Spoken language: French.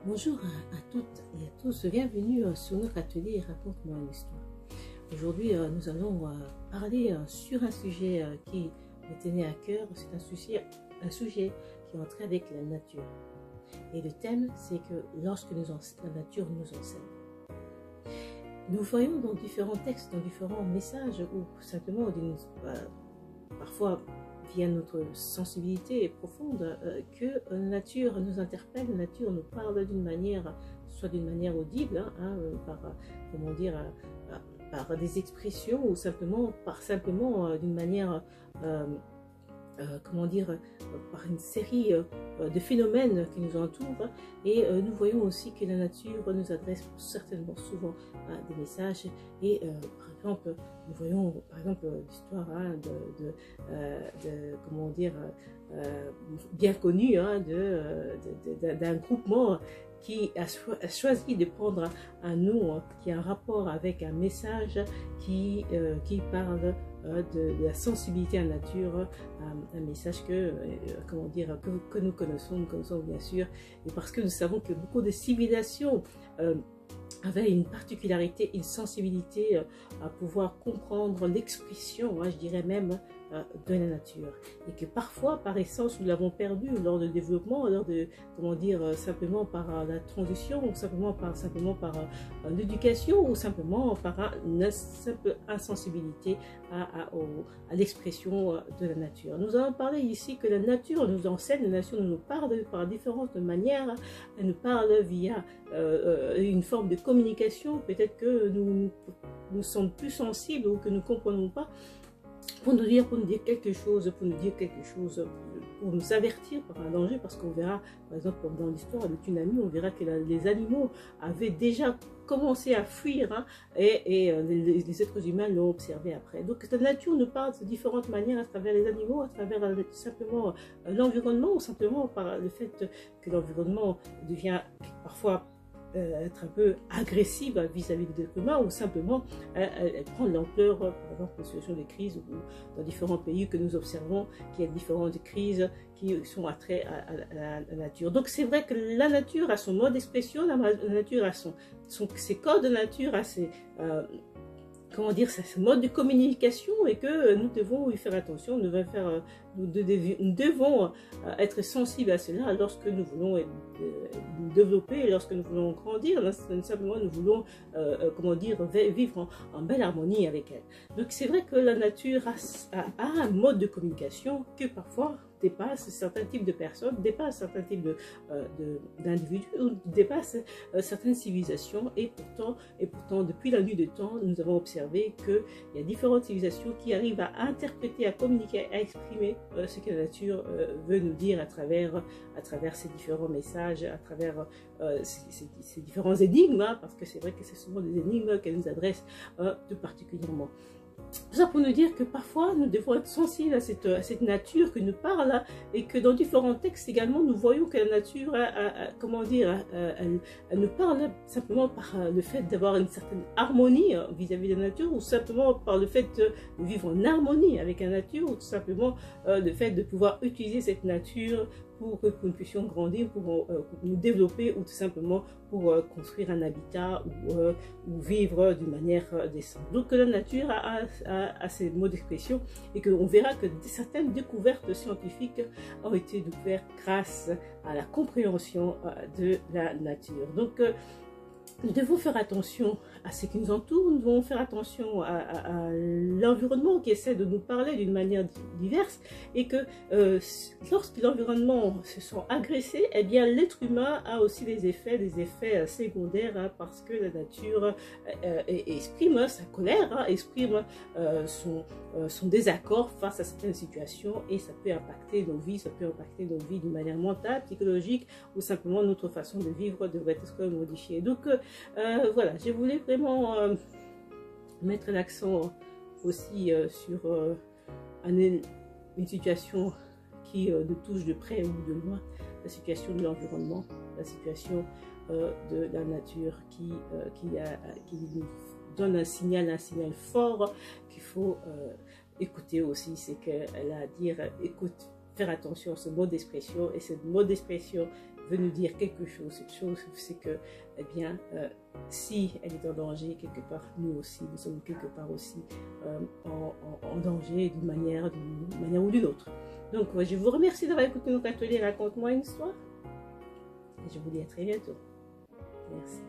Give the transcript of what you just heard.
Bonjour à toutes et à tous, bienvenue sur notre atelier Raconte-moi une histoire. Aujourd'hui, nous allons parler sur un sujet qui me tenait à cœur. C'est un sujet qui est entré avec la nature. Et le thème, c'est que lorsque la nature nous enseigne. Nous voyons dans différents textes, dans différents messages, ou simplement parfois via notre sensibilité profonde, que la nature nous interpelle, la nature nous parle d'une manière, soit d'une manière audible, par des expressions, ou simplement d'une manière, par une série de phénomènes qui nous entourent. Et nous voyons aussi que la nature nous adresse certainement souvent des messages. Et par exemple, nous voyons par exemple l'histoire bien connue d'un groupement qui a choisi de prendre un nom qui a un rapport avec un message qui parle de la sensibilité à la nature, un message que nous connaissons bien sûr, et parce que nous savons que beaucoup de civilisations avaient une particularité, une sensibilité à pouvoir comprendre l'expression, je dirais même, de la nature, et que parfois par essence nous l'avons perdu lors du développement, simplement par la transition, ou simplement par l'éducation, ou simplement par une simple insensibilité à l'expression de la nature. Nous allons parler ici que la nature nous enseigne, la nature nous parle par différentes manières. Elle nous parle via une forme de communication. Peut-être que nous sommes plus sensibles, ou que nous ne comprenons pas, pour nous dire quelque chose, pour nous avertir par un danger, parce qu'on verra, par exemple, dans l'histoire de Tsunami, on verra que les animaux avaient déjà commencé à fuir, et les êtres humains l'ont observé après. Donc la nature nous parle de différentes manières, à travers les animaux, à travers simplement l'environnement, ou simplement par le fait que l'environnement devient parfois être un peu agressive vis-à-vis des êtres humains, ou simplement elle prend de l'ampleur, par exemple en situation de crise, ou dans différents pays que nous observons qu'il y a différentes crises qui sont attraits à la nature. Donc c'est vrai que la nature a son mode d'expression, la nature a ses codes de nature, a ses ce mode de communication, et que nous devons y faire attention, nous devons être sensibles à cela lorsque nous voulons nous développer, lorsque nous voulons grandir, simplement nous voulons vivre en belle harmonie avec elle. Donc c'est vrai que la nature a un mode de communication que parfois dépasse certains types de personnes, dépasse certains types d'individus, dépasse certaines civilisations, et pourtant depuis la nuit des temps, nous avons observé qu'il y a différentes civilisations qui arrivent à interpréter, à communiquer, à exprimer ce que la nature veut nous dire à travers ces différents messages, à travers ces différents énigmes, parce que c'est vrai que c'est souvent des énigmes qu'elle nous adresse tout particulièrement. Tout ça pour nous dire que parfois nous devons être sensibles à cette nature qui nous parle, et que dans différents textes également nous voyons que la nature elle nous parle simplement par le fait d'avoir une certaine harmonie vis-à-vis de la nature, ou simplement par le fait de vivre en harmonie avec la nature, ou tout simplement le fait de pouvoir utiliser cette nature pour que nous puissions grandir, pour nous développer, ou tout simplement pour construire un habitat, ou vivre d'une manière décente. Donc la nature a ses mots d'expression, et qu'on verra que certaines découvertes scientifiques ont été découvertes grâce à la compréhension de la nature. Donc nous devons faire attention à ce qui nous entoure, nous devons faire attention à l'environnement qui essaie de nous parler d'une manière diverse, et que lorsque l'environnement se sent agressé, eh bien l'être humain a aussi des effets secondaires, parce que la nature exprime sa colère, exprime son désaccord face à certaines situations, et ça peut impacter nos vies, d'une manière mentale, psychologique, ou simplement notre façon de vivre devrait être modifiée. Donc voilà, je voulais vraiment mettre l'accent aussi sur une situation qui nous touche de près ou de loin, la situation de l'environnement, la situation de la nature qui nous donne un signal fort qu'il faut écouter aussi. C'est qu'elle a à dire, écoute, faire attention à ce mode d'expression, et ce mode d'expression veut nous dire quelque chose. Cette chose, c'est que, eh bien, si elle est en danger quelque part, nous aussi, nous sommes quelque part aussi en danger d'une manière ou d'une autre. Donc, je vous remercie d'avoir écouté notre atelier Raconte-moi une histoire. Et je vous dis à très bientôt. Merci.